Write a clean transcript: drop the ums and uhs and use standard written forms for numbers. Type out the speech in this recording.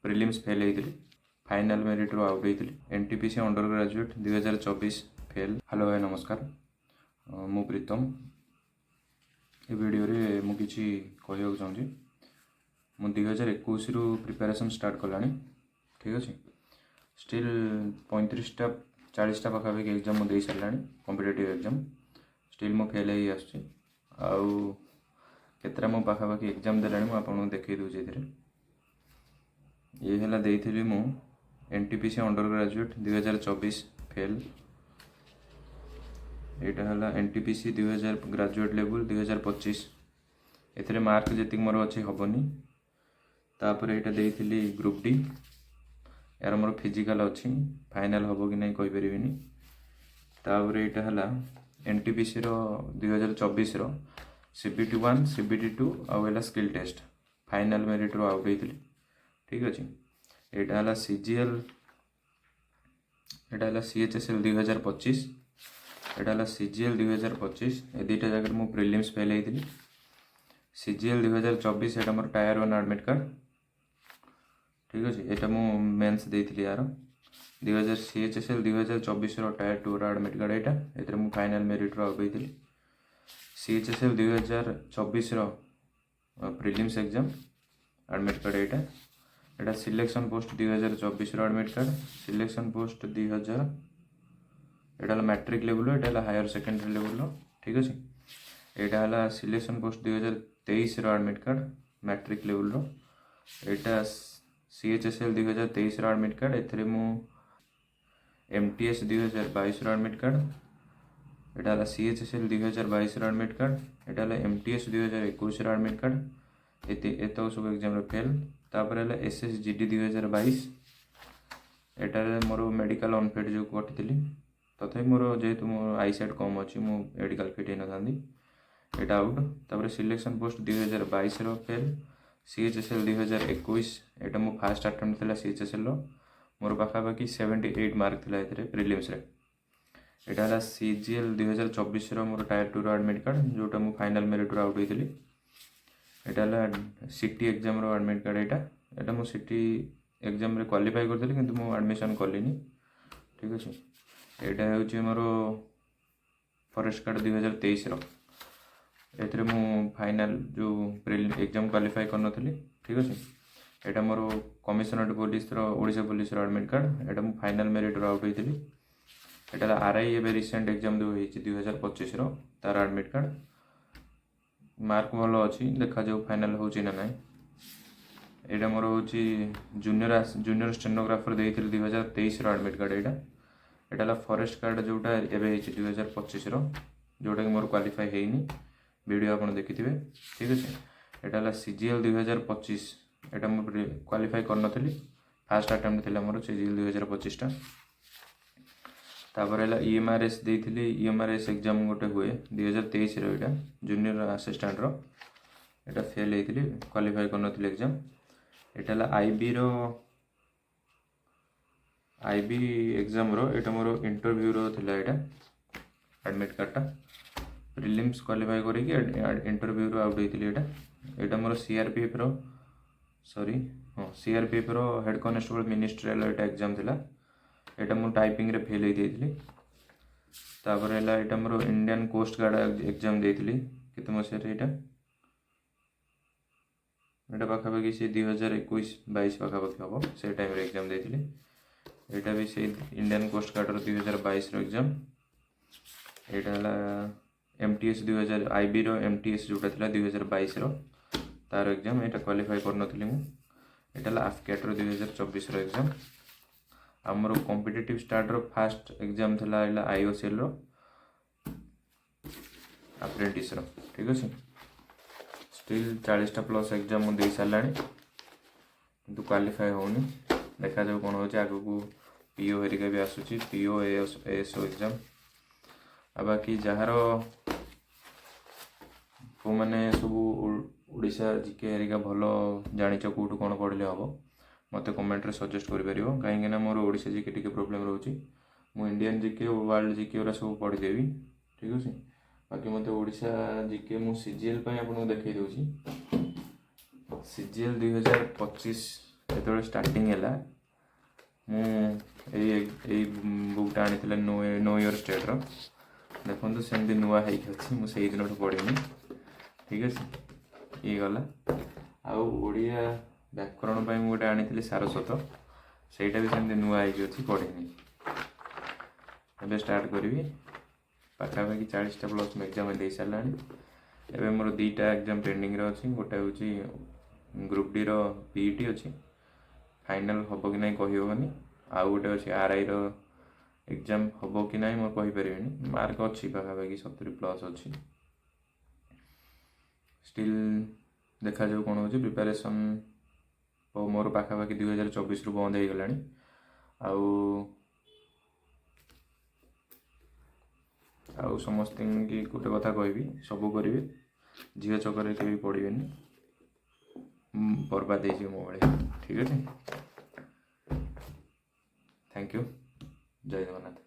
Prelims fail होती final merit रू out होती NTPC under graduate 2024 fail. Hello भाई नमस्कार, मु प्रीतम। ये वीडियो रे मु किछि कहय चाहूँगी। मु 2021 रु प्रिपरेशन स्टार्ट कलानी, ठीक अच्छे। स्टिल 35टा 40टा पाखापाखि एग्जाम दे सारा कॉम्पिटिटिव एग्जाम। स्टिल मु फेल ही आउ केतरा मो पाखापाखि एग्जाम देलानी मु आपको देखई दूसरी ये ये है देइथिली मु एनटीपीसी अंडर ग्रेजुएट 2024 फेल। यहाँ है एनटीपीसी 2000 ग्रेजुएट लेवल 2025 एथिरे मार्क जी मोर अच्छे हेनी। तापर यहाँ देइथिली ग्रुप डी, यार मोर फिजिकल अच्छी फाइनाल हम कि नहीं कहीपरि। तापर यहाँ है एनटीपीसी रो 2024 रो CBT 1 CBT 2 आउ स्किल टेस्ट फाइनाल मेरिट रो आउट होती, ठीक अच्छे। यहाँ है CGL, यहाँ है CHSL 2025, यहाँ है CGL 2025। ये दुटा जगह मु प्रिलिम्स फेल होती। CGL 2024 यहाँ मोर टायर 1 एडमिट कार्ड, ठीक अच्छे। यहाँ मु मेन्स देती यार 2000 CHSL 2024 रो टायर 2 एडमिट कार्ड। यहाँ मु फाइनाल मेरिट रो आउट होती। CHSL 2024 रो प्रिलिम्स एग्जाम एडमिट कार्ड। यहाँ सिलेक्शन पोस्ट 2024 रो एडमिट कार्ड, सिलेक्शन पोस्ट 2000। यहाँ मैट्रिक लेवल, यहाँ हायर सेकेंडरी लेवल, ठीक अच्छे। यहाँ है सिलेक्शन पोस्ट 2023 रो एडमिट कार्ड मैट्रिक लेवल। यहाँ CHSL 2023 रो एडमिट कार्ड। एथरे मु MTS 2022 रो एडमिट कार्ड। यहाँ है CHSL 2022 रो एडमिट कार्ड। यहाँ है MTS 2021 रो एडमिट कार्ड। एत सब एग्जाम फेल। तापर है SSGD 2022। यहाँ मोर मेडिकल अनफिट जो कटी तथा मोर जेहेतु मो आईसाइट कम अच्छी मु मेडिकल फिट होना था यहाँ आउट। तापर सिलेक्शन पोस्ट 2022 रो फेल। CHSL 2021 यहाँ मो फास्ट अटेम्प्ट था CHSL रो मोर पाखापाखि 78 मार्क था ये प्रिलिम्स रे। यहाँ है CGL 2024 रो मोर टायर 2 रो एडमिट कार्ड जोटा मु फाइनाल मेरिट रो आउट होती। यहाँ है सिटी एग्जाम रो एडमिट कार्ड। यहाँ मु सिटी एग्जाम रे क्वालिफाई करते किंतु मु एडमिशन कलिनी, ठीक अच्छे। यहाँ हूँ मोर फॉरेस्ट कार्ड 2023 रो। एथरे मु फाइनाल जो एग्जाम क्वालिफाई करनी, ठीक अच्छे। यहाँ मोर कमिशनरेट पुलिस रो ओडिशा पुलिस रो एडमिट कार्ड। यहाँ मु फाइनाल मेरिट रो आउट होती। यहाँ RI एवं रिसेंट एग्जाम जो 2025 रो तार एडमिट कार्ड। मार्क भल अच्छी, देखा जाऊ फाइनाल हो ना ना। यहाँ मोर हूँ जूनियर स्टेनोग्राफर देती 2023 रो एडमिट कार्ड। यहाँ फॉरेस्ट कार्ड जोटा एवं 2025 रो जोटा कि मोर क्वालिफाई होनी, वीडियो आप देखी, ठीक अच्छे। यहाँ CGL 2025 यहाँ मुझे क्वालिफाई करनी, फास्ट अटेम्प्ट थी मोर CGL 2025 टा। तापर है EMRS देती, EMRS एग्जाम गोटे हुए 2023 रो यहाँ जूनियर असिस्टेंट रो। यहाँ फेल होती, क्वालिफाई करनी एग्जाम। यहाँ IB एग्जाम रो यहाँ मोर इंटरव्यू रो थिला यहाँ एडमिट कार्डटा। प्रिलिम्स क्वालिफाई करी इंटरव्यू रो आउट होती। यहाँ मोर CRPF रो CRPF रो हेड कॉन्स्टेबल मिनिस्ट्रियल एग्जाम थिला। यहाँ मु टाइपिंग रे फेल होती। तापर है यहाँ मोर इंडियन कोस्ट गार्ड एग्जाम देती केते मसीह यहाँ पाखापाखि से 2021-22 पाखापाखि हम से टाइम एग्जाम देती। यहाँ भी से इंडियन कोस्ट गार्ड रो 2022 रो एग्जाम। यहाँ है MTS 2000 IB रो MTS जोटा था 2022 रो तार एग्जाम। यहाँ क्वालिफाई करनी मु। यहाँ AFCAT रो 2024 रो एग्जाम। आमर कॉम्पिटिटिव स्टार्ट रो फास्ट एग्जाम था IOCL रो अप्रेंटिस रो, ठीक अच्छे। स्टिल 40टा प्लस एग्जाम दे सारा किंतु क्वालिफाई होनी। देखा जाऊ कौन हो आग को PO हेरिका भी आसूची PO ASO एग्जाम। आ बाकी जार को मैंने सब ओडिशा GK हेरिका भल जाच कौटू कौन पढ़ले हम मत कमेंट रे सजेस्ट कर कहीं मोर ओडिशा GK टी प्रोब्लेम रोचे। मु इंडियन GK वर्ल्ड GK गुरा सब पढ़ीदेवी, ठीक अच्छे। बाकी मत ओडिशा GK मु CGL आपको देखई दूँ। CGL 2025 ଯେତେବେଳେ ଷ୍ଟାର୍ଟିଂ ହେଲା ମୁଁ ଏଇ ବୁକ୍ଟା ଆଣିଥିଲି नो योर स्टेट्र ଦେଖନ୍ତୁ ସେମିତି ନୂଆ ହେଇକି ଅଛି। ମୁଁ ସେଇ ଦିନଠୁ ପଢ଼ିନି। ଠିକ୍ ଅଛି, ଇଏ ଗଲା। ଆଉ ଓଡ଼ିଆ ବ୍ୟାକରଣ ପାଇଁ ମୁଁ ଗୋଟେ ଆଣିଥିଲି ସାରସ୍ୱତ, ସେଇଟା ବି ସେମିତି ନୂଆ ହେଇକି ଅଛି, ପଢ଼ିନି। ଏବେ ଷ୍ଟାର୍ଟ କରିବି। ପାଖାପାଖି 40ଟା ପ୍ଲସ୍ ମୁଁ ଏକ୍ଜାମ୍ ଦେଇ ସାରିଲାଣି। ଏବେ ମୋର 2ଟା ଏକ୍ଜାମ୍ ପେଣ୍ଡିଂରେ ଅଛି। ଗୋଟେ ହେଉଛି ଗ୍ରୁପ୍ ଡିର PET ଅଛି, ଫାଇନାଲ୍ ହେବ କି ନାହିଁ କହିହେବନି। ଆଉ ଗୋଟେ ଅଛି RIର एग्जाम हम कि ना मैं कहीपर मार्क अच्छी पाखापाखि 70+ अच्छी। स्टिल देखा जाऊ कौन हो प्रिपरेशन मोर पाखापाखि 2024 रु बंद हो गलानी। आउ समस्त की गोटे कथा कहबी, सबू करेंगे, झील चक्कर के पड़े बर्बाद हो मो भाई। ठीक है, थैंक यू, जय जगन्नाथ।